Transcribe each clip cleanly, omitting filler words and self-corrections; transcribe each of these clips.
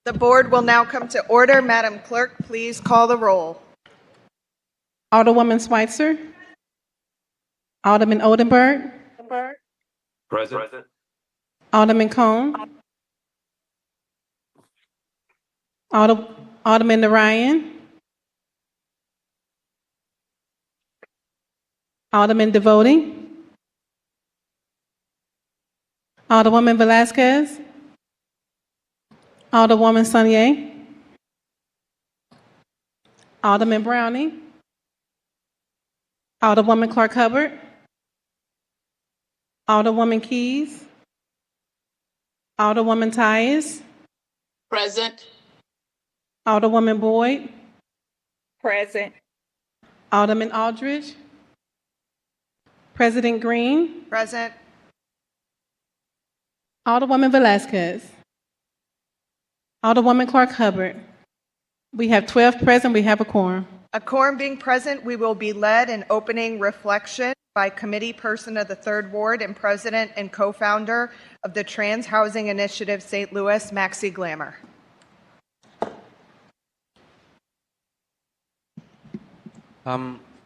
The board will now come to order. Madam Clerk, please call the roll. Alderwoman Schweitzer. Alderman Oldenburg. Present. Alderman Cone. Alderman Narayan. Alderman Devoti. Alderwoman Velasquez. Alderwoman Sonier. Alderman Browning. Alderwoman Clark Hubbard. Alderwoman Keys. Alderwoman Tyus. Present. Alderwoman Boyd. Present. Alderman Aldridge. President Green. Present. Alderwoman Velasquez. Alderwoman Clark Hubbard. We have 12 present. We have a quorum. A quorum being present, we will be led in opening reflection by committee person of the 3rd Ward and president and co-founder of the Trans Housing Initiative St. Louis, Maxie Glamour.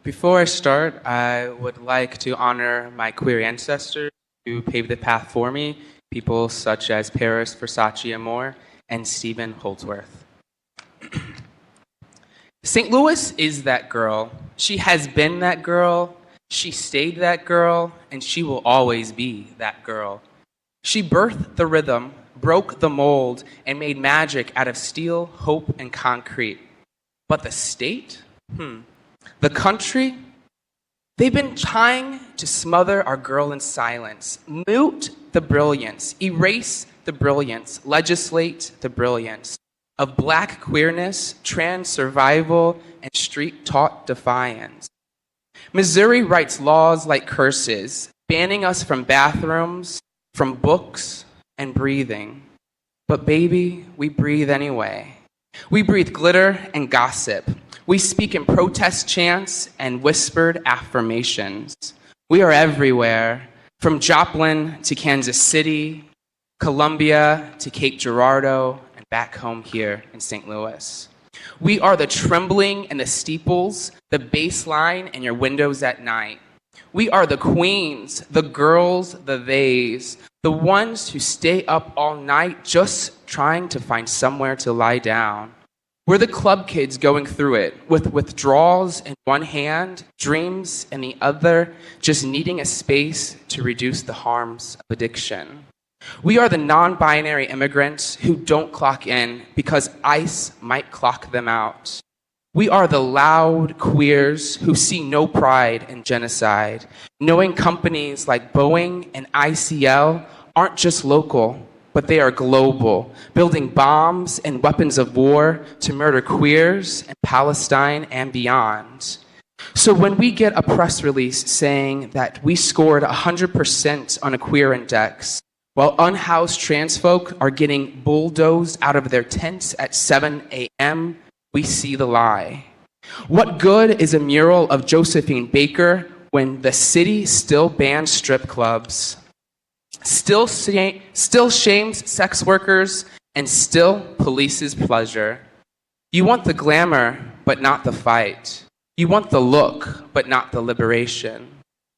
Before I start, I would like to honor my queer ancestors who paved the path for me, people such as Paris Versace Amore and Stephen Holdsworth. St. Louis is that girl. She has been that girl, she stayed that girl, and she will always be that girl. She birthed the rhythm, broke the mold, and made magic out of steel, hope, and concrete. But the state? The country? They've been trying to smother our girl in silence, mute the brilliance, erase the brilliance, legislate the brilliance of Black queerness, trans survival, and street-taught defiance. Missouri writes laws like curses, banning us from bathrooms, from books, and breathing. But baby, we breathe anyway. We breathe glitter and gossip. We speak in protest chants and whispered affirmations. We are everywhere, from Joplin to Kansas City, Columbia to Cape Girardeau, and back home here in St. Louis. We are the trembling in the steeples, the bass line in your windows at night. We are the queens, the girls, the theys, the ones who stay up all night just trying to find somewhere to lie down. We're the club kids going through it, with withdrawals in one hand, dreams in the other, just needing a space to reduce the harms of addiction. We are the non-binary immigrants who don't clock in because ICE might clock them out. We are the loud queers who see no pride in genocide, knowing companies like Boeing and ICL aren't just local, but they are global, building bombs and weapons of war to murder queers in Palestine and beyond. So when we get a press release saying that we scored 100% on a queer index, while unhoused trans folk are getting bulldozed out of their tents at 7 a.m., we see the lie. What good is a mural of Josephine Baker when the city still bans strip clubs, still shames sex workers, and still polices pleasure? You want the glamour, but not the fight. You want the look, but not the liberation.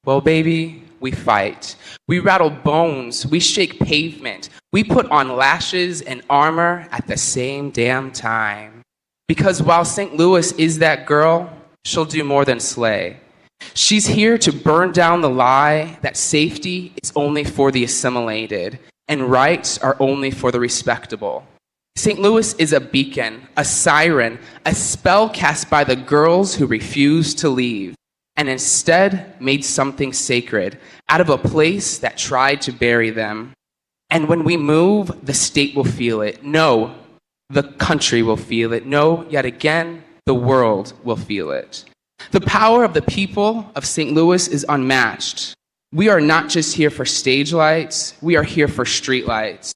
Well, baby, we fight. We rattle bones. We shake pavement. We put on lashes and armor at the same damn time. Because while St. Louis is that girl, she'll do more than slay. She's here to burn down the lie that safety is only for the assimilated and rights are only for the respectable. St. Louis is a beacon, a siren, a spell cast by the girls who refused to leave and instead made something sacred out of a place that tried to bury them. And when we move, the state will feel it. No, the country will feel it. No, yet again, the world will feel it. The power of the people of St. Louis is unmatched. We are not just here for stage lights, we are here for street lights,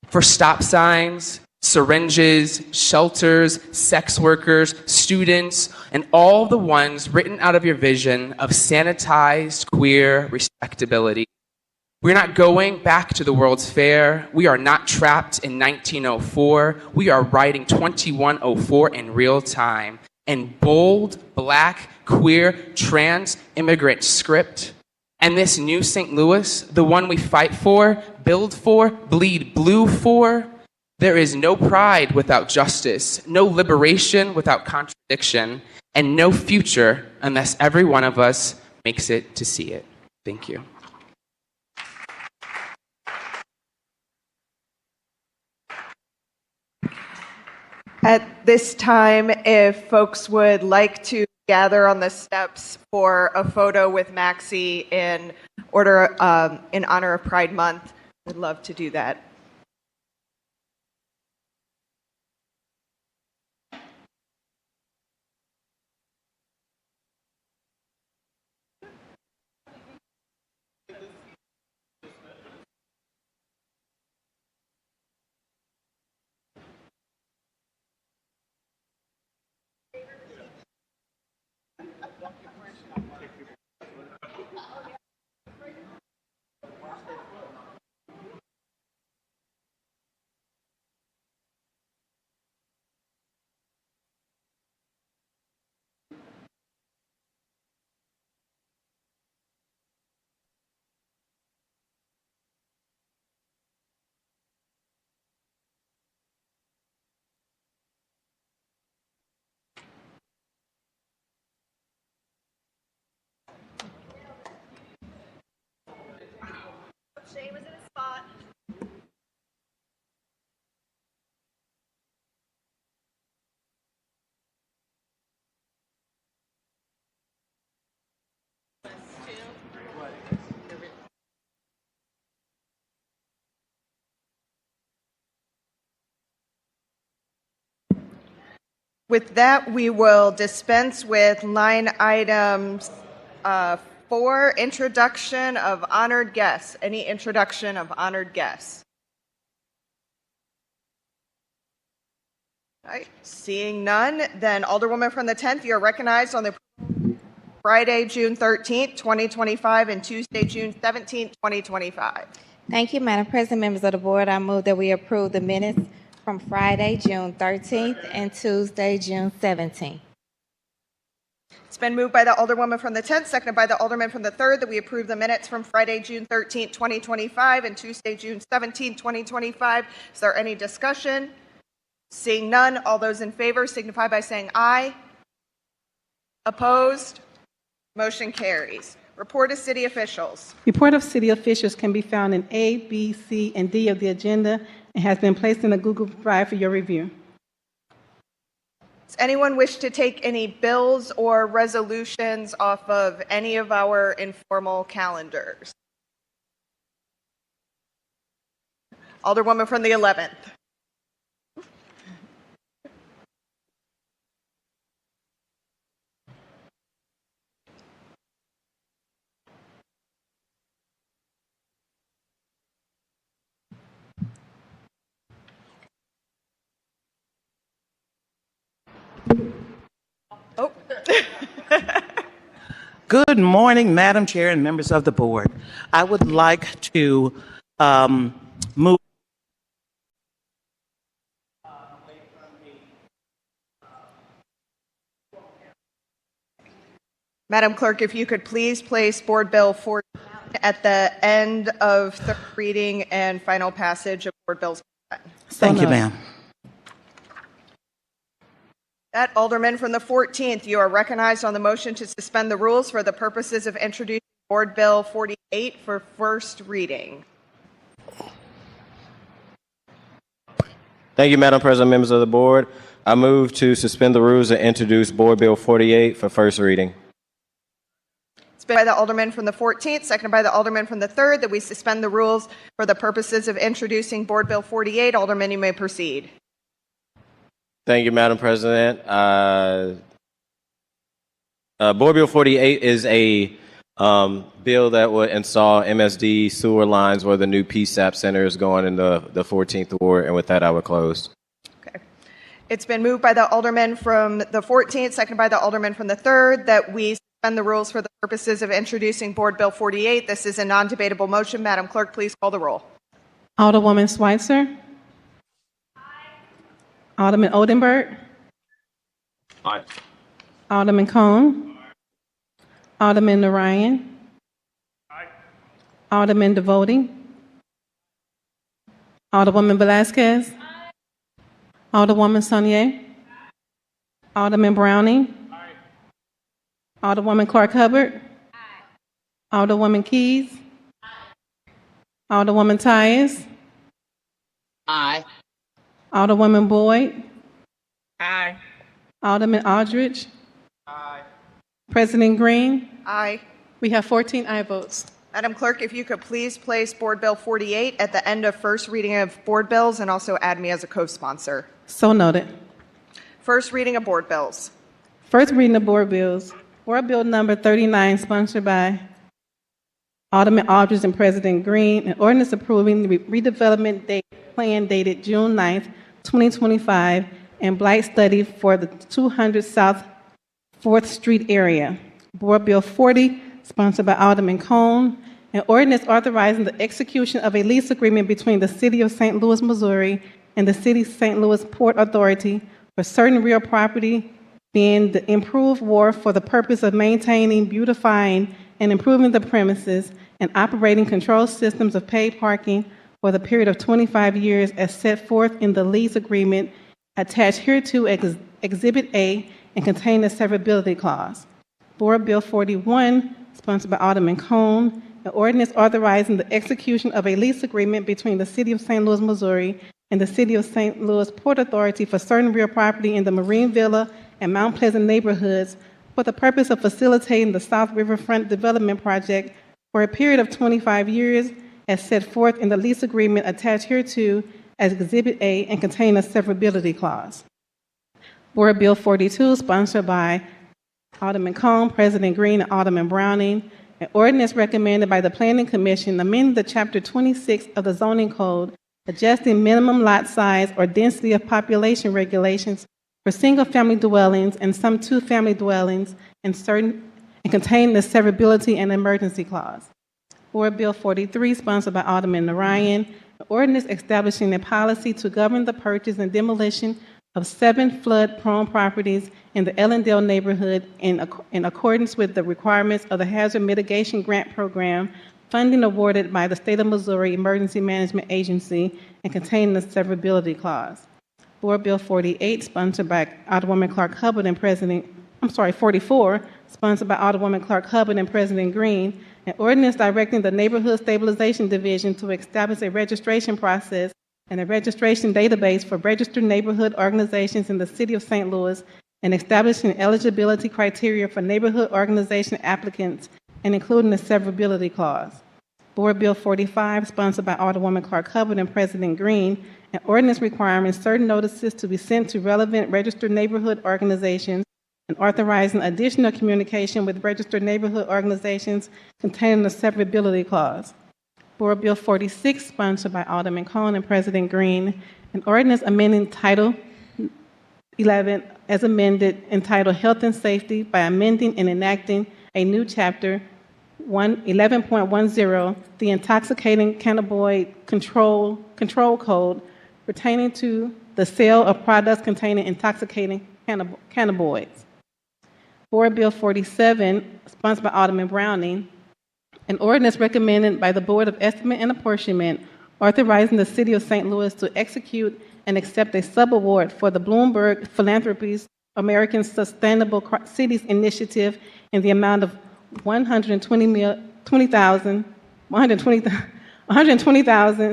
for stop signs, syringes, shelters, sex workers, students, and all the ones written out of your vision of sanitized queer respectability. We're not going back to the World's Fair. We are not trapped in 1904. We are writing 2104 in real time. In bold, black, queer, trans, immigrant script. And this new St. Louis, the one we fight for, build for, bleed blue for, there is no pride without justice, no liberation without contradiction, and no future unless every one of us makes it to see it. Thank you. At this time, if folks would like to gather on the steps for a photo with Maxie in honor of Pride Month, we'd love to do that. Shane was in his spot. With that, we will dispense with line items 4, introduction of honored guests. Any introduction of honored guests? All right, seeing none, then Alderwoman from the 10th, you're recognized on the Friday, June 13th, 2025, and Tuesday, June 17th, 2025. Thank you, Madam President, members of the board. I move that we approve the minutes from Friday, June 13th, and Tuesday, June 17th. It's been moved by the Alderwoman from the 10th, seconded by the Alderman from the 3rd, that we approve the minutes from Friday, June 13th, 2025, and Tuesday, June 17th, 2025. Is there any discussion? Seeing none, all those in favor signify by saying aye. Opposed? Motion carries. Report of city officials. Report of city officials can be found in A, B, C, and D of the agenda and has been placed in the Google Drive for your review. Does anyone wish to take any bills or resolutions off of any of our informal calendars? Alderwoman from the 11th. Oh. Good morning, Madam Chair and members of the board. I would like to move. Madam Clerk, if you could please place Board Bill 40 at the end of third reading and final passage of Board Bills. Thank you, ma'am. That Alderman from the 14th, you are recognized on the motion to suspend the rules for the purposes of introducing Board Bill 48 for first reading. Thank you, Madam President, members of the board. I move to suspend the rules and introduce Board Bill 48 for first reading. It's been by the Alderman from the 14th, seconded by the Alderman from the 3rd, that we suspend the rules for the purposes of introducing Board Bill 48. Alderman, you may proceed. Thank you, Madam President. Board Bill 48 is a bill that would install MSD sewer lines where the new PSAP center is going in the 14th ward, and with that, I would close. Okay. It's been moved by the Alderman from the 14th, seconded by the Alderman from the 3rd, that we Suspend the rules for the purposes of introducing Board Bill 48. This is a non-debatable motion. Madam Clerk, please call the roll. Alderwoman Schweitzer. Alderman Oldenburg. Aye. Alderman Cone. Alderman Narayan. Alderman Devoting. Alderwoman Velazquez. Alderwoman Saunier. Alderman Browning. Alderwoman Clark Hubbard. Alderwoman Keys. Alderwoman Tyus. Aye. Alderwoman Boyd. Aye. Alderman Aldridge. President Green. Aye. We have 14 aye votes. Madam Clerk, if you could please place Board Bill 48 at the end of first reading of board bills and also add me as a co-sponsor. So noted. First reading of board bills. First reading of board bills. Board Bill number 39, sponsored by Alderman Aldridge and President Green, an ordinance approving the redevelopment plan dated June 9th, 2025, and blight study for the 200 South 4th Street area. Board Bill 40, sponsored by Alderman Cone, an ordinance authorizing the execution of a lease agreement between the City of St. Louis, Missouri, and the City of St. Louis Port Authority for certain real property being the improved wharf for the purpose of maintaining, beautifying, and improving the premises and operating control systems of paid parking for the period of 25 years as set forth in the lease agreement attached hereto Exhibit A and contain a severability clause. Board Bill 41, sponsored by Alderman Cone, an ordinance authorizing the execution of a lease agreement between the City of St. Louis, Missouri, and the City of St. Louis Port Authority for certain real property in the Marine Villa and Mount Pleasant neighborhoods for the purpose of facilitating the South Riverfront Development Project for a period of 25 years as set forth in the lease agreement attached hereto as Exhibit A and contain a severability clause. Board Bill 42, sponsored by Alderman Cone, President Green, and Alderman Browning, an ordinance recommended by the Planning Commission amending the Chapter 26 of the Zoning Code, adjusting minimum lot size or density of population regulations for single-family dwellings and some two-family dwellings and contain the severability and emergency clause. Board Bill 43, sponsored by Alderman Narayan, an ordinance establishing a policy to govern the purchase and demolition of 7 flood-prone properties in the Ellendale neighborhood in accordance with the requirements of the Hazard Mitigation Grant Program, funding awarded by the State of Missouri Emergency Management Agency, and containing the severability clause. Board Bill 48, sponsored by Alderwoman Clark Hubbard and 44, sponsored by Alderwoman Clark Hubbard and President Green, an ordinance directing the Neighborhood Stabilization Division to establish a registration process and a registration database for registered neighborhood organizations in the City of St. Louis and establishing eligibility criteria for neighborhood organization applicants and including the severability clause. Board Bill 45, sponsored by Alderwoman Clark Hubbard and President Green, an ordinance requiring certain notices to be sent to relevant registered neighborhood organizations and authorizing additional communication with registered neighborhood organizations containing the severability clause. Board Bill 46, sponsored by Alderman Cone and President Green, an ordinance amending Title 11 as amended entitled Health and Safety by amending and enacting a new chapter 11.10, the Intoxicating Cannabinoid Control Code pertaining to the sale of products containing intoxicating cannabinoids. Board Bill 47, sponsored by Alderman Browning, an ordinance recommended by the Board of Estimate and Apportionment authorizing the City of St. Louis to execute and accept a subaward for the Bloomberg Philanthropies American Sustainable Cities Initiative in the amount of $120,000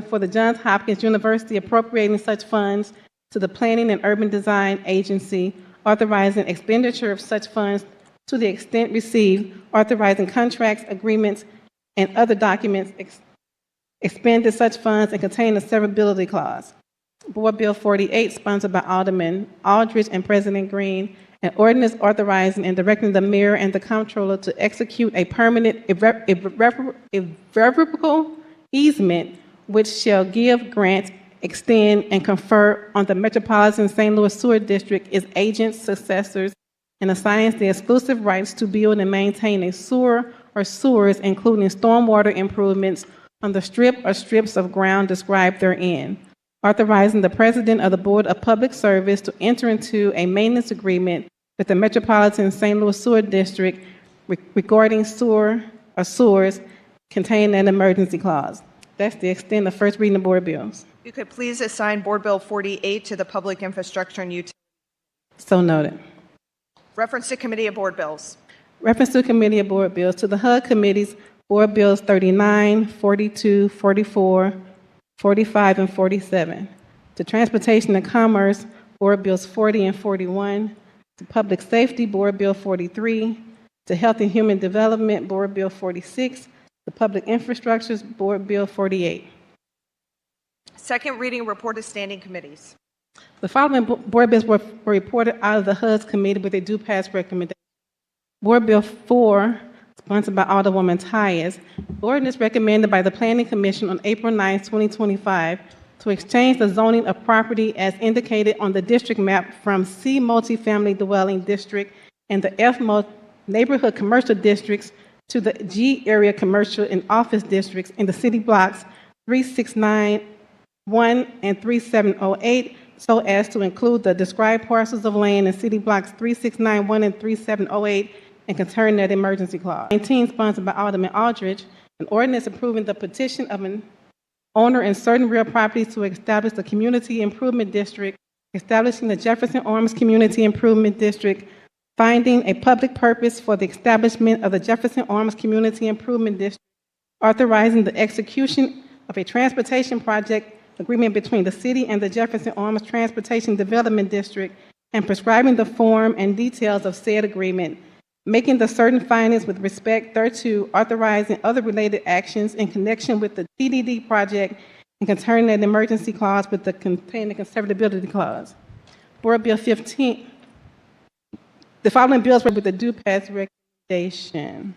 for the Johns Hopkins University, appropriating such funds to the Planning and Urban Design Agency, authorizing expenditure of such funds to the extent received, authorizing contracts, agreements, and other documents expended such funds and contain a severability clause. Board Bill 48, sponsored by Alderman Aldridge and President Green, an ordinance authorizing and directing the mayor and the comptroller to execute a permanent irrevocable easement which shall give, grant, extend, and confer on the Metropolitan St. Louis Sewer District, its agents, successors, and assigns the exclusive rights to build and maintain a sewer or sewers, including stormwater improvements on the strip or strips of ground described therein, authorizing the President of the Board of Public Service to enter into a maintenance agreement with the Metropolitan St. Louis Sewer District regarding sewer or sewers contained an emergency clause. That's the extent of first reading of board bills. You could please assign Board Bill 48 to the Public Infrastructure and Utilities. So noted. Reference to Committee of Board Bills. Reference to Committee of Board Bills. To the HUD Committees, Board Bills 39, 42, 44, 45, and 47. To Transportation and Commerce, Board Bills 40 and 41. To Public Safety, Board Bill 43. To Health and Human Development, Board Bill 46. To Public Infrastructures, Board Bill 48. Second reading report of standing committees. The following board bills were reported out of the HUD's committee with a due pass recommendation. Board Bill 4, sponsored by Alderwoman Tyus, ordinance recommended by the Planning Commission on April 9, 2025, to exchange the zoning of property as indicated on the district map from C multifamily dwelling district and the F neighborhood commercial districts to the G area commercial and office districts in the city blocks 3691 and 3708, so as to include the described parcels of land in city blocks 3691 and 3708 and concerning that emergency clause. 19, sponsored by Alderman Aldridge, an ordinance approving the petition of an owner in certain real properties to establish the Community Improvement District, establishing the Jefferson Arms Community Improvement District, finding a public purpose for the establishment of the Jefferson Arms Community Improvement District, authorizing the execution of a transportation project agreement between the city and the Jefferson Arms Transportation Development District, and prescribing the form and details of said agreement, making the certain findings with respect thereto, authorizing other related actions in connection with the TDD project, and concerning an emergency clause with the containing conservatability clause. Board Bill 15. The following bills were with the due pass recommendation.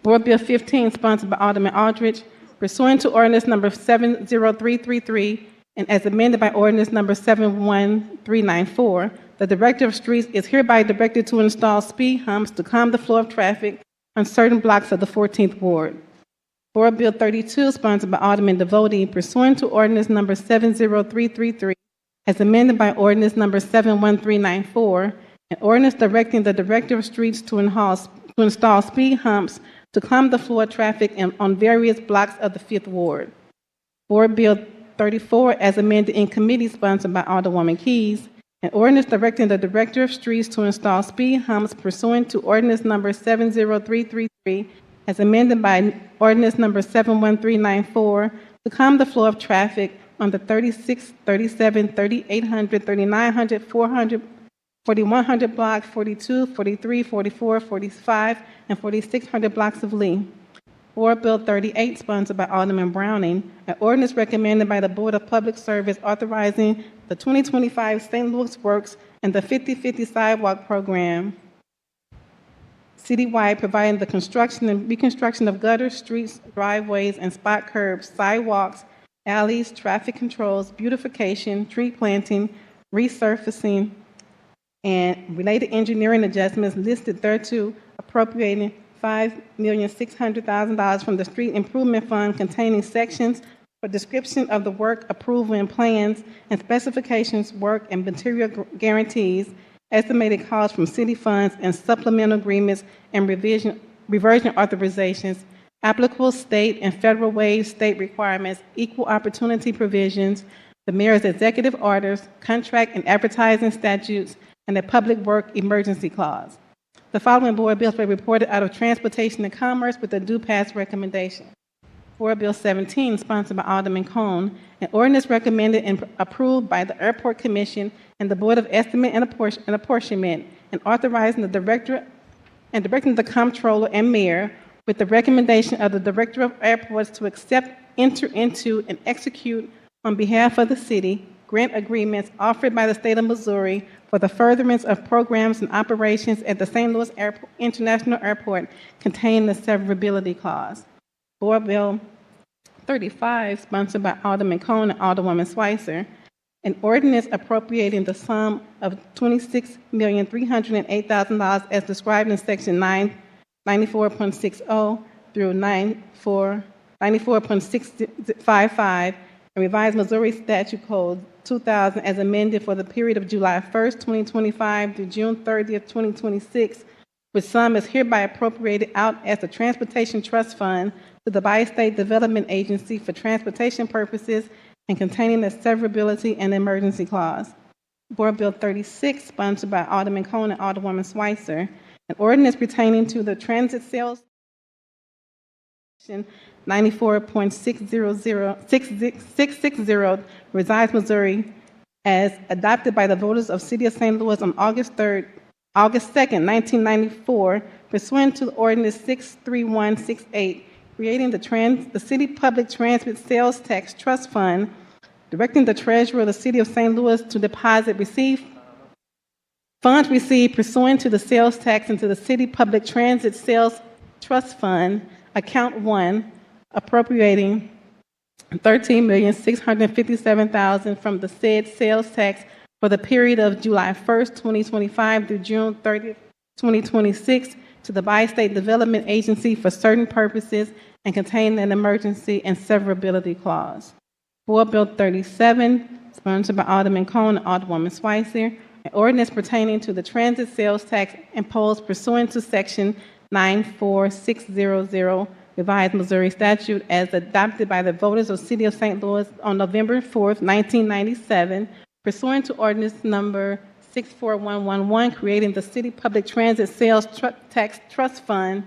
Board Bill 15, sponsored by Alderman Aldridge, pursuant to ordinance number 70333 and as amended by ordinance number 71394, the Director of Streets is hereby directed to install speed humps to calm the flow of traffic on certain blocks of the 14th Ward. Board Bill 32, sponsored by Alderman Devotee, pursuant to ordinance number 70333, as amended by ordinance number 71394, an ordinance directing the Director of Streets to install speed humps to calm the flow of traffic on various blocks of the 5th Ward. Board Bill 34, as amended in committee, sponsored by Alderwoman Keys, an ordinance directing the Director of Streets to install speed humps pursuant to ordinance number 70333, as amended by ordinance number 71394, to calm the flow of traffic on the 36, 37, 3800, 3900, 400, 4100 blocks, 42, 43, 44, 45, and 4600 blocks of Lee. Board Bill 38, sponsored by Alderman Browning, an ordinance recommended by the Board of Public Service authorizing the 2025 St. Louis Works and the 50/50 Sidewalk Program citywide, providing the construction and reconstruction of gutters, streets, driveways, and spot curbs, sidewalks, alleys, traffic controls, beautification, tree planting, resurfacing, and related engineering adjustments listed thereto, appropriating $5,600,000 from the Street Improvement Fund containing sections for description of the work, approval, and plans, and specifications, work, and material guarantees, estimated costs from city funds, and supplemental agreements and reversion authorizations, applicable state and federal wage state requirements, equal opportunity provisions, the mayor's executive orders, contract and advertising statutes, and a public work emergency clause. The following board bills were reported out of Transportation and Commerce with a due pass recommendation. Board Bill 17, sponsored by Alderman Cone, an ordinance recommended and approved by the Airport Commission and the Board of Estimate and Apportionment, and authorizing the Director and directing the Comptroller and Mayor with the recommendation of the Director of Airports to accept, enter into, and execute on behalf of the city grant agreements offered by the state of Missouri for the furtherance of programs and operations at the St. Louis International Airport containing the severability clause. Board Bill 35, sponsored by Alderman Cone and Alderwoman Schweitzer, An ordinance appropriating the sum of $26,308,000 as described in Section 94.60 through 94.655 and revised Missouri Statute Code 2000 as amended for the period of July 1st, 2025 through June 30th, 2026, which sum is hereby appropriated out as the Transportation Trust Fund to the Bi-State Development Agency for transportation purposes and containing the severability and emergency clause. Board Bill 36, sponsored by Alderman Cone and Alderwoman Schweitzer, an ordinance pertaining to the transit sales 94.660 resides Missouri as adopted by the voters of City of St. Louis on August 2nd, 1994, pursuant to Ordinance 63168, creating the City Public Transit Sales Tax Trust Fund, directing the Treasurer of the City of St. Louis to deposit funds received pursuant to the sales tax into the City Public Transit Sales Trust Fund, Account 1, appropriating $13,657,000 from the said sales tax for the period of July 1st, 2025 through June 30th, 2026 to the Bi-State Development Agency for certain purposes and containing an emergency and severability clause. Board Bill 37, sponsored by Alderman Cone and Alderwoman Schweitzer, an ordinance pertaining to the transit sales tax imposed pursuant to Section 94600 revised Missouri statute as adopted by the voters of the City of St. Louis on November 4th, 1997, pursuant to ordinance number 64111, creating the City Public Transit Sales Tax Trust Fund,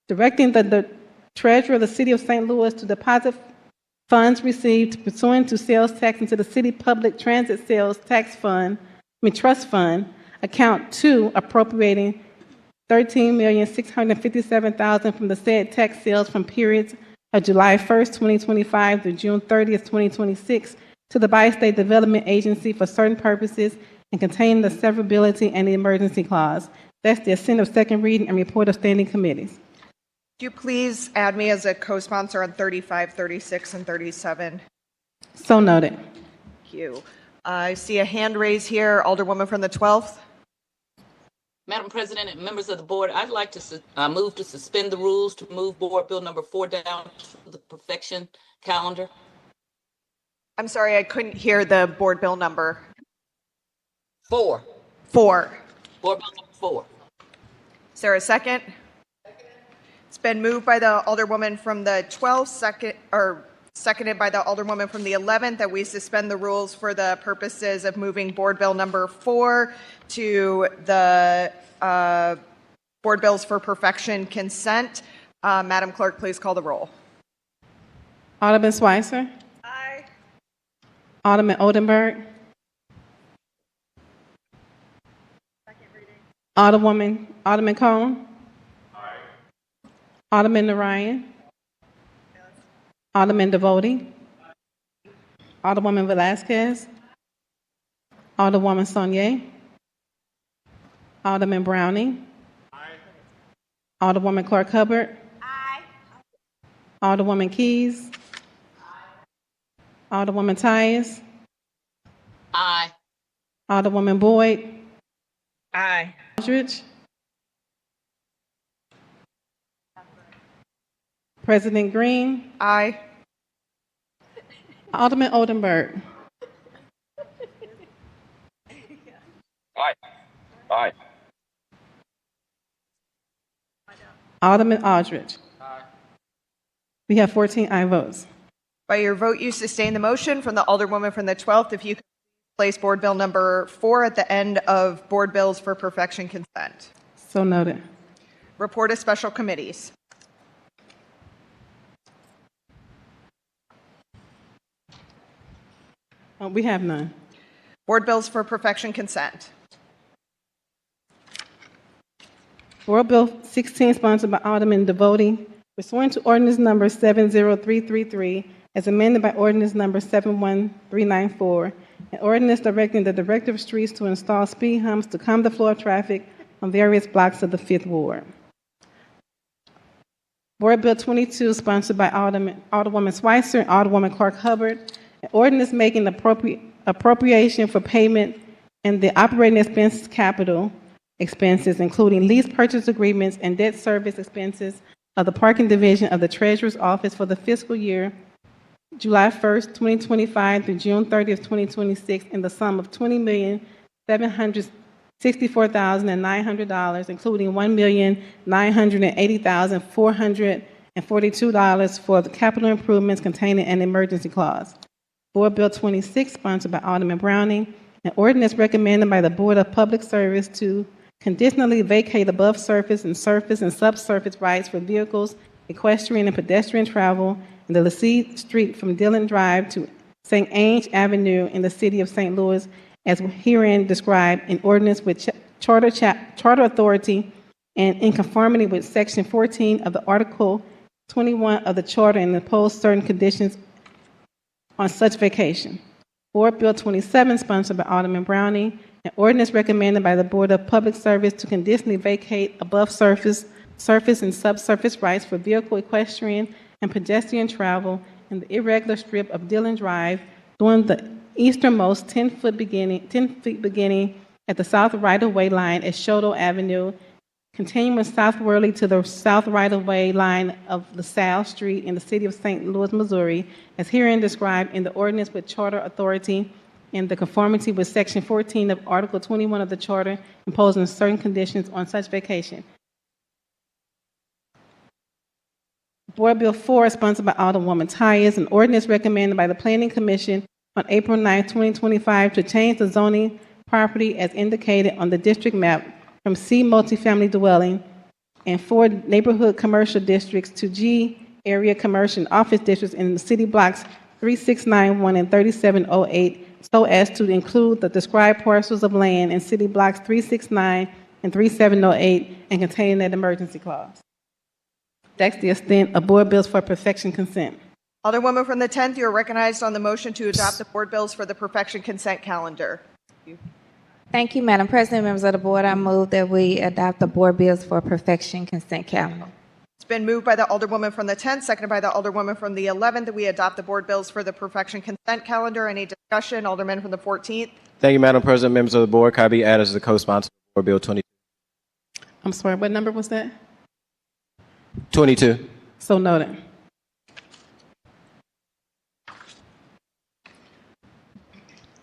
directing the Treasurer of the City of St. Louis to deposit funds received pursuant to sales tax into the City Public Transit Sales Trust Fund, Account 2, appropriating $13,657,000 from the said tax sales from periods of July 1st, 2025 through June 30th, 2026 to the Bi-State Development Agency for certain purposes and containing the severability and the emergency clause. That's the assent of second reading and report of standing committees. Could you please add me as a co-sponsor on 35, 36, and 37? So noted. Thank you. I see a hand raised here. Alderwoman from the 12th. Madam President and members of the board, I'd like to move to suspend the rules to move Board Bill number 4 down to the perfection calendar. I'm sorry, I couldn't hear the board bill number. 4. 4. Board Bill number 4. Is there a second? It's been moved by the Alderwoman from the 12th, seconded by the Alderwoman from the 11th, that we suspend the rules for the purposes of moving Board Bill number 4 to the Board Bills for Perfection consent. Madam Clerk, please call the roll. Alderman Schweitzer. Aye. Alderman Oldenburg. Alderman Cone. Aye. Alderman Narayan. Yes. Alderman Devoti. Alderwoman Velasquez. Alderwoman Saunier. Alderman Browning. Aye. Alderwoman Clark Hubbard. Aye. Alderwoman Keys. Aye. Alderwoman Tyus. Aye. Alderwoman Boyd. Aye. Aldridge. President Green. Aye. Alderman Oldenburg. Aye. Aye. Alderman Aldridge. Aye. We have 14 aye votes. By your vote, you sustain the motion from the Alderwoman from the 12th. If you could place Board Bill number 4 at the end of Board Bills for Perfection consent. So noted. Report of special committees. We have none. Board Bills for Perfection consent. Board Bill 16, sponsored by Alderman Devoti, pursuant to ordinance number 70333, as amended by ordinance number 71394, an ordinance directing the Director of Streets to install speed humps to calm the flow of traffic on various blocks of the 5th Ward. Board Bill 22, sponsored by Alderwoman Schweitzer and Alderwoman Clark Hubbard, an ordinance making appropriation for payment and the operating expenses capital expenses, including lease purchase agreements and debt service expenses of the parking division of the Treasurer's Office for the fiscal year July 1st, 2025 through June 30th, 2026 in the sum of $20,764,900, including $1,980,442 for the capital improvements containing an emergency clause. Board Bill 26, sponsored by Alderman Browning, an ordinance recommended by the Board of Public Service to conditionally vacate above surface and subsurface rights for vehicles, equestrian and pedestrian travel in the LaCie Street from Dillon Drive to St. Ange Avenue in the city of St. Louis, as herein described in ordinance with charter authority and in conformity with Section 14 of the Article 21 of the Charter and impose certain conditions on such vacation. Board Bill 27, sponsored by Alderman Browning, an ordinance recommended by the Board of Public Service to conditionally vacate above surface and subsurface rights for vehicle, equestrian, and pedestrian travel in the irregular strip of Dillon Drive during the easternmost 10 feet beginning at the south right-of-way line at Shoto Avenue, continuing southwardly to the south right-of-way line of LaSalle Street in the city of St. Louis, Missouri, as herein described in the ordinance with charter authority in the conformity with Section 14 of Article 21 of the Charter, imposing certain conditions on such vacation. Board Bill 4, sponsored by Alderwoman Tyus, an ordinance recommended by the Planning Commission on April 9, 2025, to change the zoning property as indicated on the district map from C multifamily dwelling and 4 neighborhood commercial districts to G area commercial and office districts in the city blocks 3691 and 3708, so as to include the described parcels of land in city blocks 369 and 3708 and containing that emergency clause. That's the extent of board bills for perfection consent. Alderwoman from the 10th, you are recognized on the motion to adopt the board bills for the perfection consent calendar. Thank you, Madam President, members of the board. I move that we adopt the board bills for perfection consent calendar. It's been moved by the Alderwoman from the 10th, seconded by the Alderwoman from the 11th, that we adopt the board bills for the perfection consent calendar. Any discussion? Alderman from the 14th. Thank you, Madam President, members of the board. Can I be added as the co-sponsor of Board Bill 22? I'm sorry, what number was that? 22. So noted.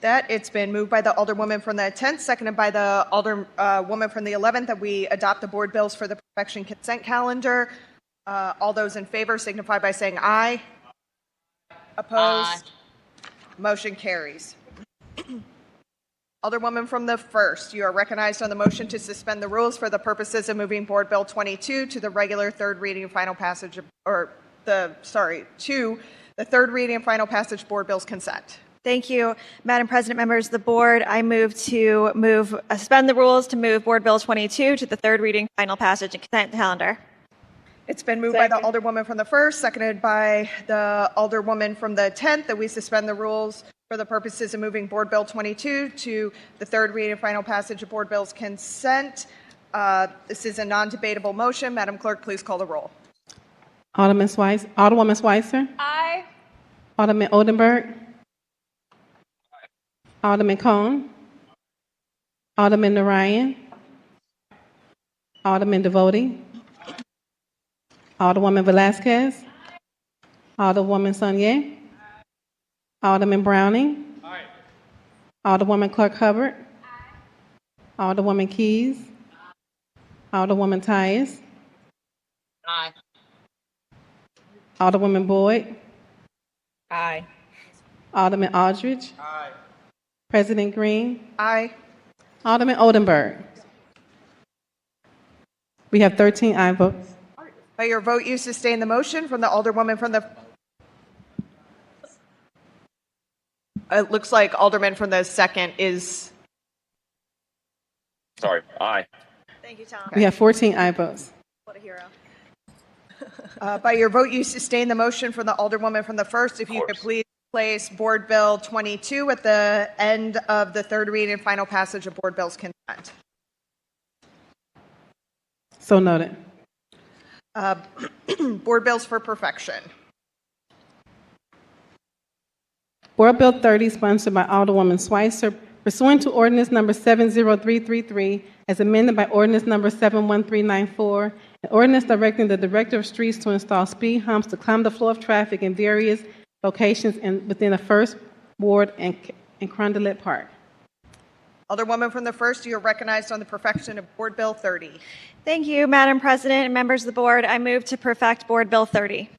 That it's been moved by the Alderwoman from the 10th, seconded by the Alderwoman from the 11th, that we adopt the board bills for the perfection consent calendar. All those in favor signify by saying aye. Opposed? Aye. Motion carries. Alderwoman from the 1st, you are recognized on the motion to suspend the rules for the purposes of moving Board Bill 22 to the regular third reading and final passage, to the third reading and final passage board bills consent. Thank you, Madam President, members of the board. I move to suspend the rules to move Board Bill 22 to the third reading, final passage, and consent calendar. It's been moved by the Alderwoman from the 1st, seconded by the Alderwoman from the 10th, that we suspend the rules for the purposes of moving Board Bill 22 to the third reading and final passage of board bills consent. This is a non-debatable motion. Madam Clerk, please call the roll. Alderwoman Schweitzer. Aye. Alderman Oldenburg. Alderman Cone. Alderman Narayan. Alderman Devoti. Alderwoman Velasquez. Alderwoman Sonier. Alderman Browning. Aye. Alderwoman Clark Hubbard. Aye. Alderwoman Keys. Aye. Alderwoman Tyus. Aye. Alderwoman Boyd. Aye. Alderman Aldridge. Aye. President Green. Aye. Alderman Oldenburg. We have 13 aye votes. By your vote, you sustain the motion from the Alderwoman from the... It looks like Alderman from the 2nd is... Sorry. Aye. Thank you, Tom. We have 14 aye votes. What a hero. By your vote, you sustain the motion from the Alderwoman from the 1st. If you could please place Board Bill 22 at the end of the third reading and final passage of board bills consent. So noted. Board bills for perfection. Board Bill 30, sponsored by Alderwoman Schweitzer, pursuant to ordinance number 70333, as amended by ordinance number 71394, an ordinance directing the Director of Streets to install speed humps to calm the flow of traffic in various locations within the First Ward and Carondelet Park. Alderwoman from the 1st, you are recognized on the perfection of Board Bill 30. Thank you, Madam President and members of the board. I move to perfect Board Bill 30.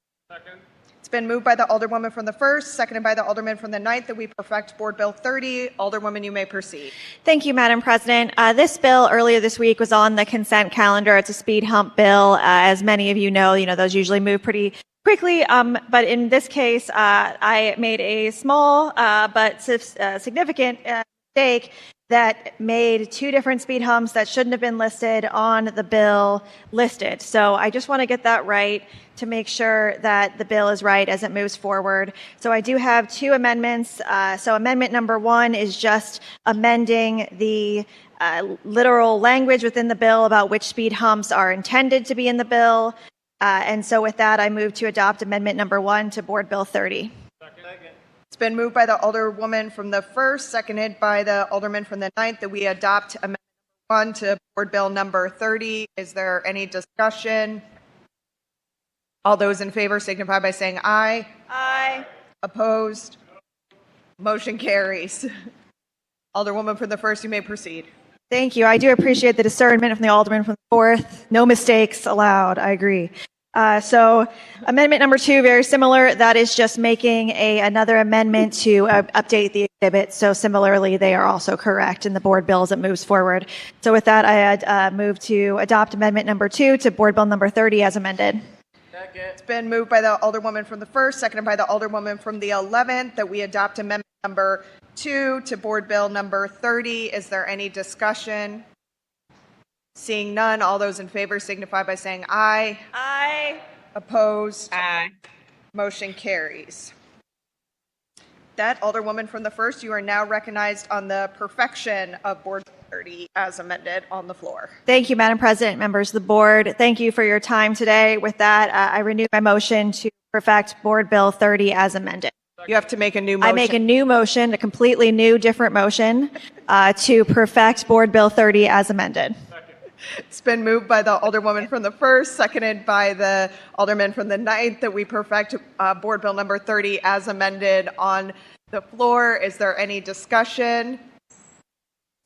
It's been moved by the Alderwoman from the 1st, seconded by the Alderman from the 9th, that we perfect Board Bill 30. Alderwoman, you may proceed. Thank you, Madam President. This bill earlier this week was on the consent calendar. It's a speed hump bill. As many of you know, those usually move pretty quickly. But in this case, I made a small but significant mistake that made two different speed humps that shouldn't have been listed on the bill listed. So I just want to get that right to make sure that the bill is right as it moves forward. So I do have two amendments. So amendment number 1 is just amending the literal language within the bill about which speed humps are intended to be in the bill. And so with that, I move to adopt amendment number 1 to Board Bill 30. It's been moved by the Alderwoman from the 1st, seconded by the Alderman from the 9th, that we adopt amendment number 1 to Board Bill number 30. Is there any discussion? All those in favor signify by saying aye. Aye. Opposed? Motion carries. Alderwoman from the 1st, you may proceed. Thank you. I do appreciate the discernment from the Alderman from the 4th. No mistakes allowed. I agree. So amendment number 2, very similar. That is just making another amendment to update the exhibit. So similarly, they are also correct in the board bill as it moves forward. So with that, I move to adopt amendment number 2 to Board Bill number 30 as amended. It's been moved by the Alderwoman from the 1st, seconded by the Alderwoman from the 11th, that we adopt amendment number 2 to Board Bill number 30. Is there any discussion? Seeing none, all those in favor signify by saying aye. Aye. Opposed? Aye. Motion carries. That Alderwoman from the 1st, you are now recognized on the perfection of Board 30 as amended on the floor. Thank you, Madam President, members of the board. Thank you for your time today. With that, I renew my motion to perfect Board Bill 30 as amended. You have to make a new motion. I make a new motion, a completely new, different motion to perfect Board Bill 30 as amended. It's been moved by the Alderwoman from the 1st, seconded by the Alderman from the 9th, that we perfect Board Bill number 30 as amended on the floor. Is there any discussion?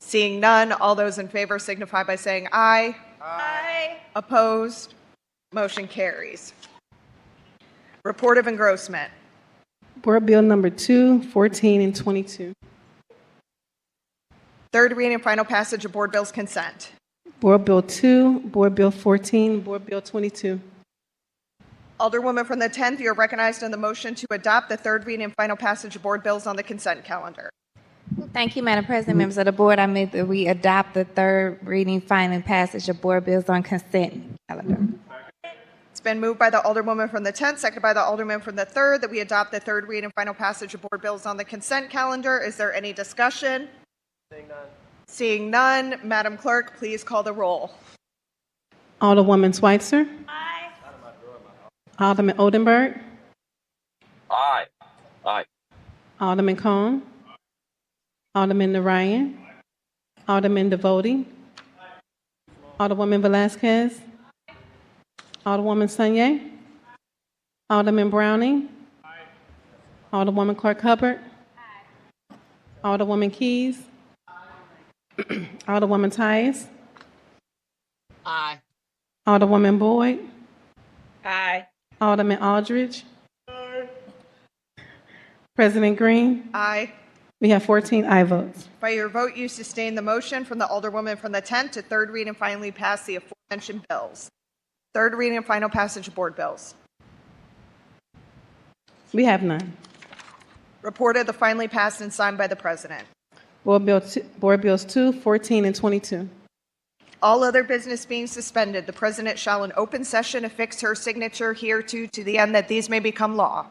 Seeing none, all those in favor signify by saying aye. Aye. Opposed? Motion carries. Report of engrossment. Board Bill number 2, 14, and 22. Third reading and final passage of Board Bills consent. Board Bill 2, Board Bill 14, Board Bill 22. Alderwoman from the 10th, you are recognized on the motion to adopt the third reading and final passage of Board Bills on the consent calendar. Thank you, Madam President, members of the board. I move that we adopt the third reading, final passage of board bills on consent calendar. It's been moved by the Alderwoman from the 10th, seconded by the Alderman from the 3rd, that we adopt the third reading and final passage of Board Bills on the consent calendar. Is there any discussion? Seeing none, Madam Clerk, please call the roll. Alderwoman Schweitzer. Aye. Alderman Oldenburg. Aye. Aye. Alderman Cone. Alderman Narayan. Alderman Devoti. Alderwoman Velazquez. Alderwoman Sanye. Alderman Browning. Alderwoman Clark Hubbard. Alderwoman Keys. Alderwoman Tyus. Aye. Alderwoman Boyd. Aye. Alderman Aldridge. President Green. Aye. We have 14 aye votes. By your vote, you sustain the motion from the Alderwoman from the 10th to third read and finally pass the aforementioned bills. Third reading and final passage of Board Bills. We have none. Reported the finally passed and signed by the President. Board Bills 2, 14, and 22. All other business being suspended, the President shall in open session affix her signature hereto to the end that these may become law.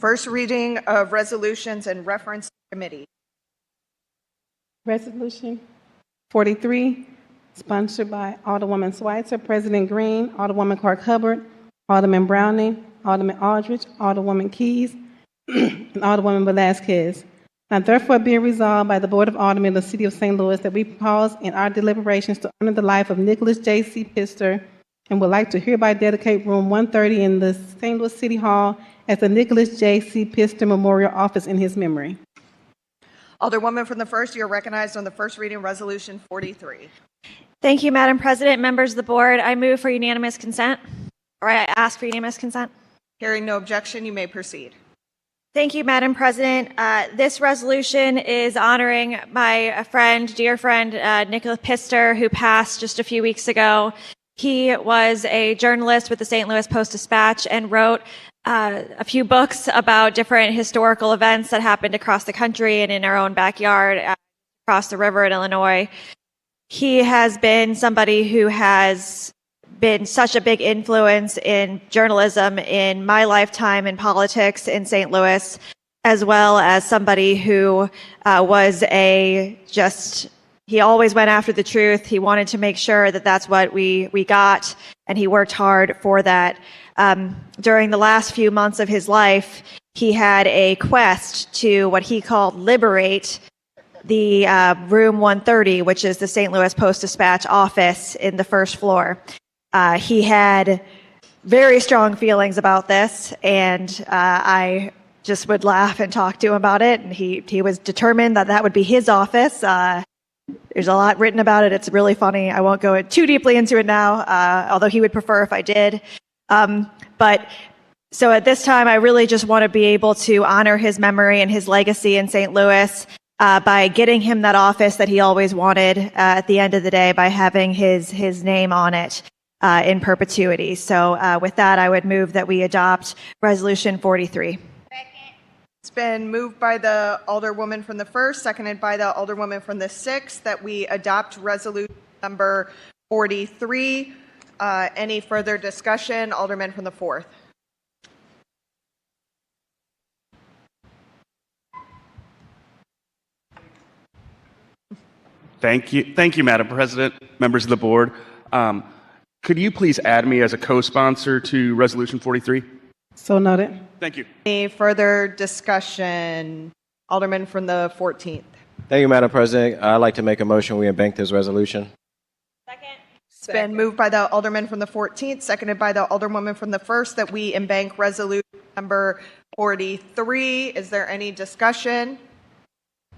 First reading of resolutions and reference to committee. Resolution 43, sponsored by Alderwoman Schweitzer, President Green, Alderwoman Clark Hubbard, Alderman Browning, Alderman Aldridge, Alderwoman Keys, and Alderwoman Velazquez. Now therefore be resolved by the Board of Aldermen of the City of St. Louis that we pause in our deliberations to honor the life of Nicholas J.C. Pister and would like to hereby dedicate room 130 in the St. Louis City Hall as the Nicholas J.C. Pister Memorial Office in his memory. Alderwoman from the 1st, you are recognized on the first reading resolution 43. Thank you, Madam President. Members of the board, I move for unanimous consent, or I ask for unanimous consent. Hearing no objection, you may proceed. Thank you, Madam President. This resolution is honoring my dear friend, Nicholas Pister, who passed just a few weeks ago. He was a journalist with the St. Louis Post-Dispatch and wrote a few books about different historical events that happened across the country and in our own backyard, across the river in Illinois. He has been somebody who has been such a big influence in journalism in my lifetime in politics in St. Louis, as well as somebody who he always went after the truth. He wanted to make sure that that's what we got, and he worked hard for that. During the last few months of his life, he had a quest to what he called liberate the room 130, which is the St. Louis Post-Dispatch office in the first floor. He had very strong feelings about this, and I just would laugh and talk to him about it. And he was determined that that would be his office. There's a lot written about it. It's really funny. I won't go too deeply into it now, although he would prefer if I did. But so at this time, I really just want to be able to honor his memory and his legacy in St. Louis by getting him that office that he always wanted at the end of the day by having his name on it. In perpetuity. So with that, I would move that we adopt Resolution 43. It's been moved by the Alderwoman from the 1st, seconded by the Alderwoman from the 6th, that we adopt resolution number 43. Any further discussion? Alderman from the 4th. Thank you, Madam President, members of the board. Could you please add me as a co-sponsor to Resolution 43? So noted. Thank you. Any further discussion? Alderman from the 14th. Thank you, Madam President. I'd like to make a motion we embank this resolution. Second. It's been moved by the Alderman from the 14th, seconded by the Alderwoman from the 1st, that we embank resolution number 43. Is there any discussion?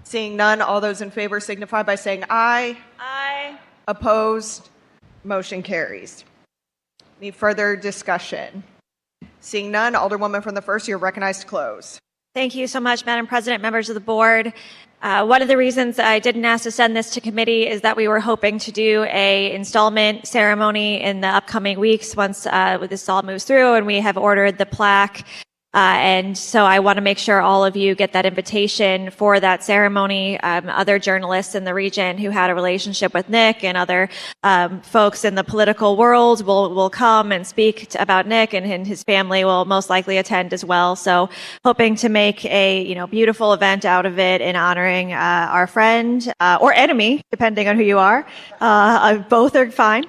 Seeing none, all those in favor signify by saying aye. Aye. Opposed? Motion carries. Any further discussion? Seeing none, Alderwoman from the 1st, you're recognized to close. Thank you so much, Madam President, members of the board. One of the reasons I didn't ask to send this to committee is that we were hoping to do a installment ceremony in the upcoming weeks once this all moves through, and we have ordered the plaque. And so I want to make sure all of you get that invitation for that ceremony. Other journalists in the region who had a relationship with Nick and other folks in the political world will come and speak about Nick, and his family will most likely attend as well. So hoping to make a beautiful event out of it in honoring our friend or enemy, depending on who you are. Both are fine.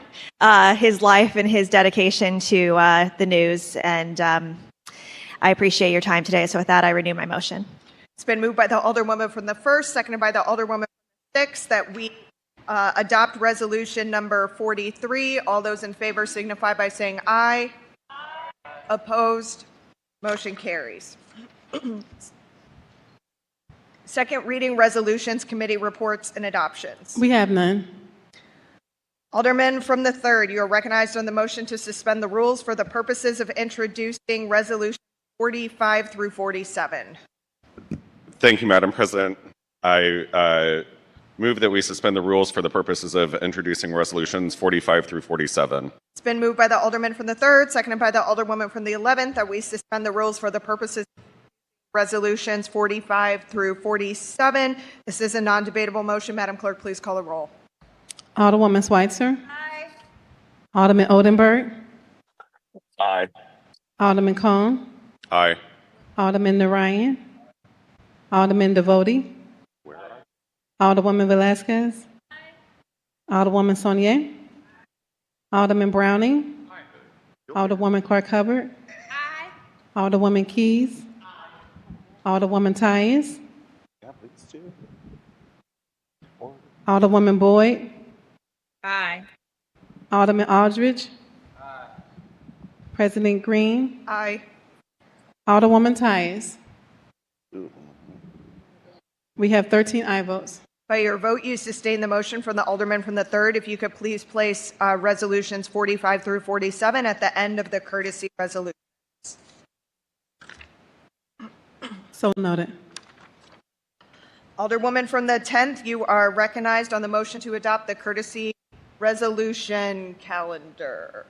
His life and his dedication to the news, and I appreciate your time today. So with that, I renew my motion. It's been moved by the Alderwoman from the 1st, seconded by the Alderwoman from the 6th, that we adopt resolution number 43. All those in favor signify by saying aye. Aye. Opposed? Motion carries. Second reading resolutions, committee reports, and adoptions. We have none. Alderman from the 3rd, you are recognized on the motion to suspend the rules for the purposes of introducing resolution 45 through 47. Thank you, Madam President. I move that we suspend the rules for the purposes of introducing resolutions 45 through 47. It's been moved by the Alderman from the 3rd, seconded by the Alderwoman from the 11th, that we suspend the rules for the purposes of resolutions 45 through 47. This is a non-debatable motion. Madam Clerk, please call the roll. Alderwoman Schweitzer. Aye. Alderman Oldenburg. Aye. Alderman Cone. Aye. Alderman Narayan, Alderman Devoti, Alderwoman Velazquez, Alderwoman Saunier, Alderman Browning, Alderwoman Clark Hubbard, Alderwoman Keys, Alderwoman Tyus, Alderwoman Boyd, Aye. Alderman Aldridge, President Green, Aye. Alderwoman Tyus. We have 13 aye votes. By your vote, you sustain the motion from the Alderman from the 3rd. If you could please place resolutions 45 through 47 at the end of the courtesy resolutions. So noted. Alderwoman from the 10th, you are recognized on the motion to adopt the courtesy resolution calendar.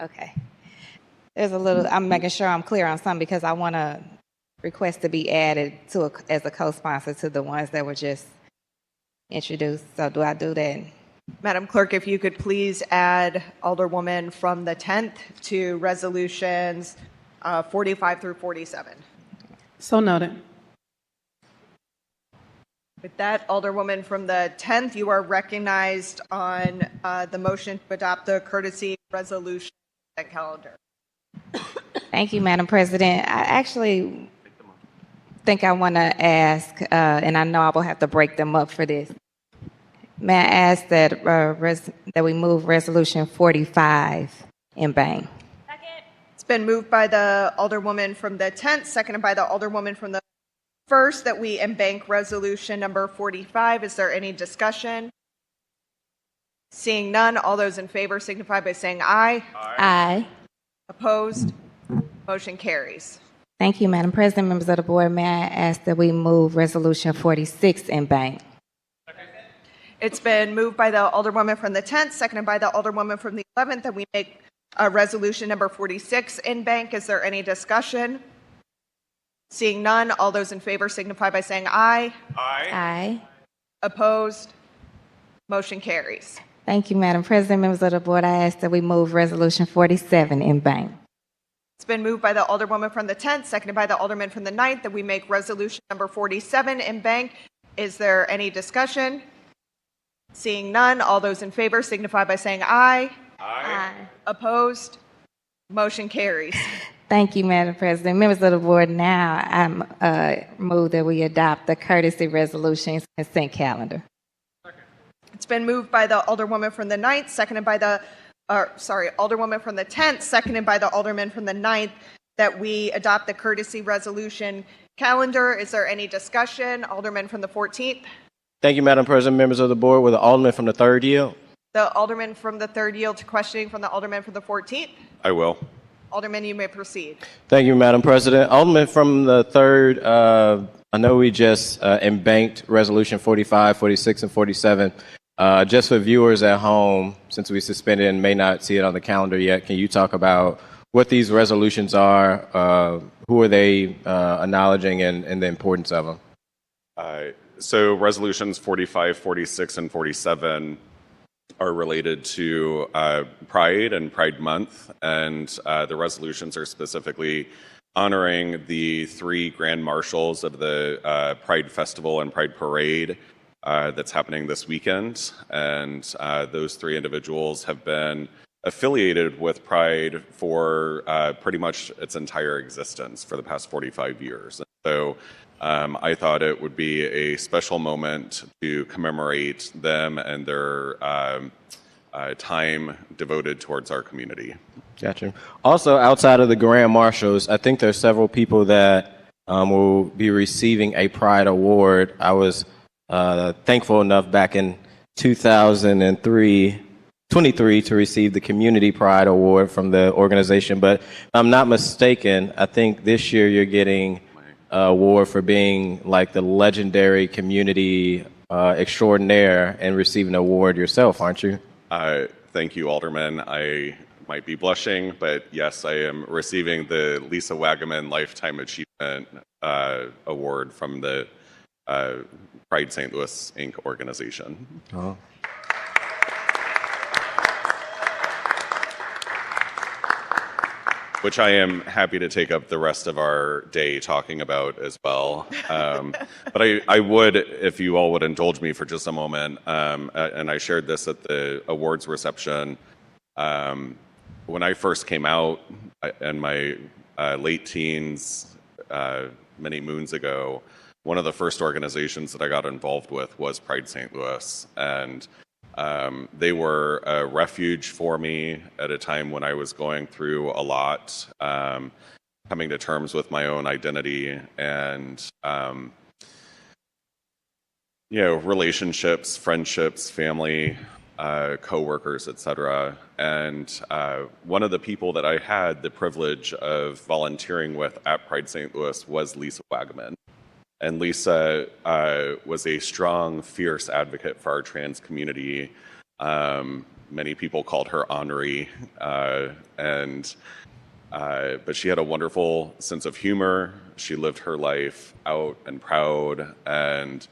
Okay. There's a little, I'm making sure I'm clear on something because I want to request to be added to as a co-sponsor to the ones that were just introduced. So do I do that? Madam Clerk, if you could please add Alderwoman from the 10th to resolutions 45 through 47. So noted. With that, Alderwoman from the 10th, you are recognized on the motion to adopt the courtesy resolution calendar. Thank you, Madam President. I actually think I want to ask, and I know I will have to break them up for this. May I ask that that we move Resolution 45 in bank? It's been moved by the Alderwoman from the 10th, seconded by the Alderwoman from the 1st, that we embank resolution number 45. Is there any discussion? Seeing none, all those in favor signify by saying aye. Aye. Opposed? Motion carries. Thank you, Madam President. Members of the board, may I ask that we move Resolution 46 in bank? It's been moved by the Alderwoman from the 10th, seconded by the Alderwoman from the 11th, that we make resolution number 46 in bank. Is there any discussion? Seeing none, all those in favor signify by saying aye. Aye. Opposed? Motion carries. Thank you, Madam President. Members of the board, I ask that we move Resolution 47 in bank. It's been moved by the Alderwoman from the 10th, seconded by the Alderman from the 9th, that we make resolution number 47 in bank. Is there any discussion? Seeing none, all those in favor signify by saying aye. Aye. Opposed? Motion carries. Thank you, Madam President. Members of the board, now I move that we adopt the courtesy resolutions consent calendar. It's been moved by the Alderwoman from the 9th, seconded by the, Alderwoman from the 10th, seconded by the Alderman from the 9th, that we adopt the courtesy resolution calendar. Is there any discussion? Alderman from the 14th. Thank you, Madam President. Members of the board, will the Alderman from the 3rd yield? The Alderman from the 3rd yield to questioning from the Alderman from the 14th. I will. Alderman, you may proceed. Thank you, Madam President. Alderman from the 3rd, I know we just embanked resolution 45, 46, and 47. Just for viewers at home, since we suspended and may not see it on the calendar yet, can you talk about what these resolutions are? Who are they acknowledging and the importance of them? So resolutions 45, 46, and 47 are related to Pride and Pride Month, and the resolutions are specifically honoring the 3 grand marshals of the Pride Festival and Pride Parade that's happening this weekend. And those 3 individuals have been affiliated with Pride for pretty much its entire existence for the past 45 years. So I thought it would be a special moment to commemorate them and their time devoted towards our community. Gotcha. Also, outside of the Grand Marshals, I think there's several people that will be receiving a Pride Award. I was thankful enough back in 2023 to receive the Community Pride Award from the organization. But if I'm not mistaken, I think this year you're getting an award for being like the legendary community extraordinaire and receiving an award yourself, aren't you? Thank you, Alderman. I might be blushing, but yes, I am receiving the Lisa Wagaman Lifetime Achievement Award from the Pride St. Louis Inc. organization. Oh. Which I am happy to take up the rest of our day talking about as well. But I would, if you all would indulge me for just a moment, and I shared this at the awards reception, when I first came out in my late teens, many moons ago, one of the first organizations that I got involved with was Pride St. Louis. And they were a refuge for me at a time when I was going through a lot, coming to terms with my own identity and, relationships, friendships, family, coworkers, etc. And one of the people that I had the privilege of volunteering with at Pride St. Louis was Lisa Wagaman. And Lisa was a strong, fierce advocate for our trans community. Many people called her Henri, but she had a wonderful sense of humor. She lived her life out and proud, and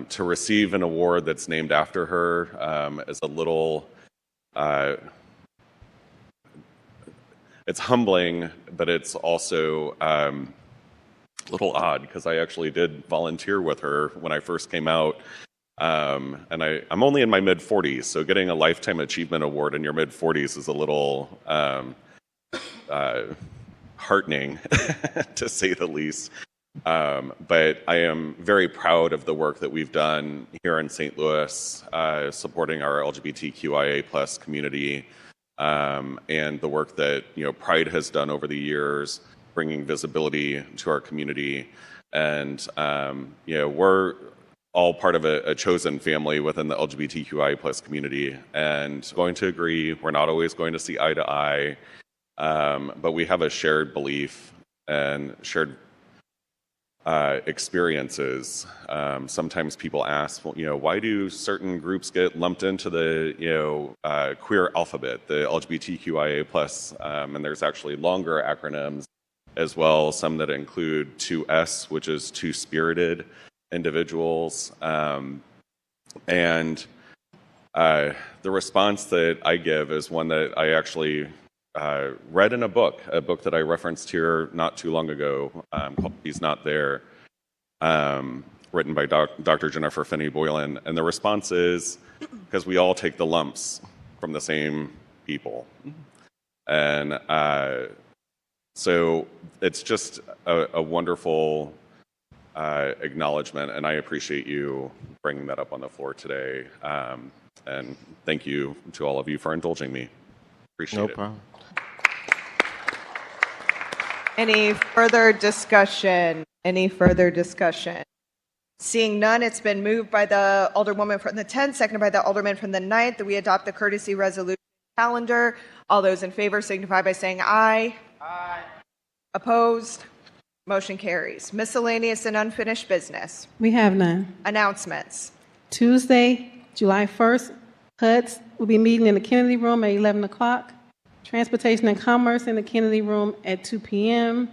to receive an award that's named after her is a little. It's humbling, but it's also a little odd because I actually did volunteer with her when I first came out. And I'm only in my mid-40s, so getting a Lifetime Achievement Award in your mid-40s is a little heartening, to say the least. But I am very proud of the work that we've done here in St. Louis, supporting our LGBTQIA+ community, and the work that Pride has done over the years, bringing visibility to our community. And we're all part of a chosen family within the LGBTQI+ community, and going to agree. We're not always going to see eye to eye, but we have a shared belief and shared experiences. Sometimes people ask, well, why do certain groups get lumped into the queer alphabet, the LGBTQIA+, and there's actually longer acronyms as well, some that include 2S, which is two-spirited individuals. And the response that I give is one that I actually read in a book that I referenced here not too long ago, called He's Not There, written by Dr. Jennifer Finney Boylan. And the response is, because we all take the lumps from the same people. And so it's just a wonderful acknowledgement, and I appreciate you bringing that up on the floor today. And thank you to all of you for indulging me. Appreciate it. No problem. Any further discussion? Any further discussion? Seeing none, it's been moved by the Alderwoman from the 10th, seconded by the Alderman from the 9th, that we adopt the courtesy resolution calendar. All those in favor signify by saying aye. Aye. Opposed? Motion carries. Miscellaneous and unfinished business. We have none. Announcements. Tuesday, July 1st, HUDs will be meeting in the Kennedy Room at 11 o'clock. Transportation and Commerce in the Kennedy Room at 12 p.m.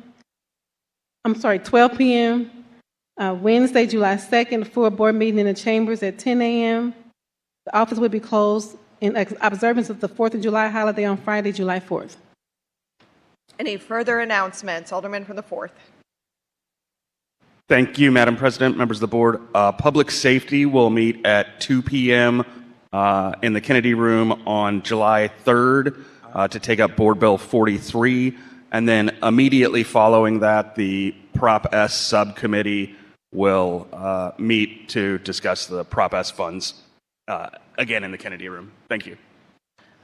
Wednesday, July 2nd, full board meeting in the chambers at 10 a.m. The office will be closed in observance of the 4th of July holiday on Friday, July 4th. Any further announcements? Alderman from the 4th. Thank you, Madam President, members of the board. Public Safety will meet at 2 p.m. In the Kennedy Room on July 3rd to take up Board Bill 43. And then immediately following that, the Prop S subcommittee will meet to discuss the Prop S funds again in the Kennedy Room. Thank you.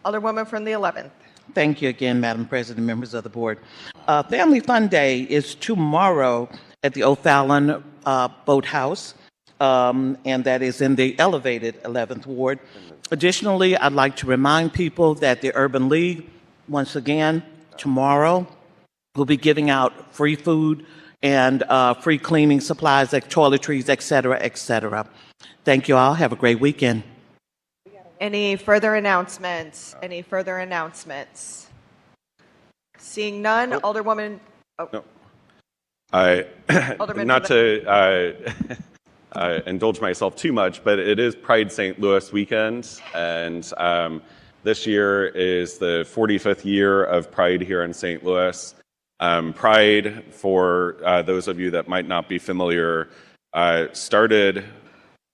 Alderwoman from the 11th. Thank you again, Madam President, members of the board. Family Fun Day is tomorrow at the O'Fallon Boathouse, and that is in the elevated 11th Ward. Additionally, I'd like to remind people that the Urban League, once again, tomorrow, will be giving out free food and free cleaning supplies like toiletries, et cetera, et cetera. Thank you all. Have a great weekend. Any further announcements? Any further announcements? Seeing none, Alderwoman. Oh, No. I Alderman not for to indulge myself too much, but it is Pride St. Louis weekend, and this year is the 45th year of Pride here in St. Louis. Pride, for those of you that might not be familiar, started.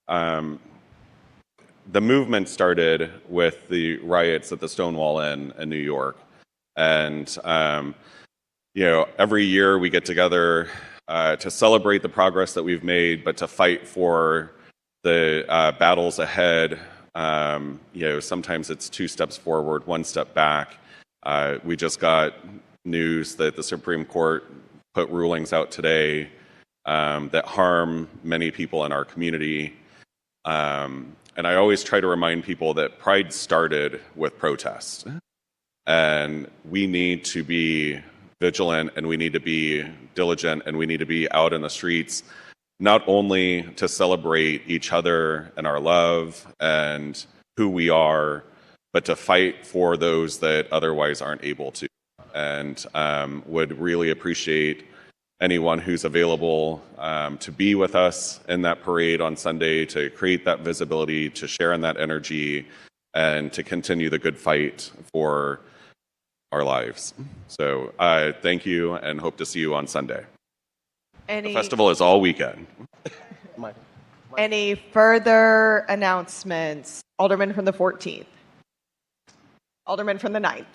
The movement started with the riots at the Stonewall Inn in New York, and every year we get together to celebrate the progress that we've made, but to fight for the battles ahead. Sometimes it's 2 steps forward, 1 step back. We just got news that the Supreme Court put rulings out today that harm many people in our community. And I always try to remind people that Pride started with protest. And we need to be vigilant, and we need to be diligent, and we need to be out in the streets, not only to celebrate each other and our love and who we are, but to fight for those that otherwise aren't able to. And would really appreciate anyone who's available to be with us in that parade on Sunday, to create that visibility, to share in that energy, and to continue the good fight for our lives. So thank you, and hope to see you on Sunday. The festival is all weekend. Any further announcements? Alderman from the 14th. Alderman from the 9th.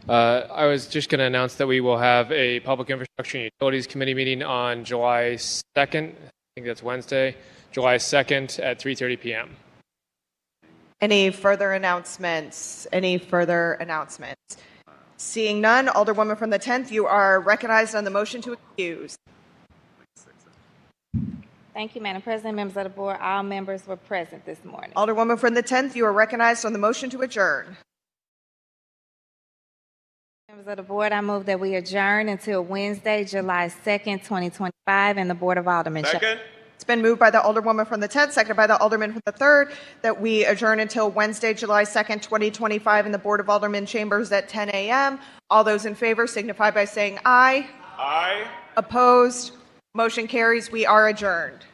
I was just going to announce that we will have a Public Infrastructure and Utilities Committee meeting on July 2nd. I think that's Wednesday, July 2nd at 3:30 p.m. Any further announcements? Any further announcements? Seeing none, Alderwoman from the 10th, you are recognized on the motion to excuse. Thank you, Madam President. Members of the board, all members were present this morning. Alderwoman from the 10th, you are recognized on the motion to adjourn. Members of the board, I move that we adjourn until Wednesday, July 2nd, 2025, in the Board of Aldermen. Second. It's been moved by the Alderwoman from the 10th, seconded by the Alderman from the 3rd, that we adjourn until Wednesday, July 2nd, 2025, in the Board of Aldermen chambers at 10 a.m. All those in favor signify by saying aye. Aye. Opposed? Motion carries. We are adjourned.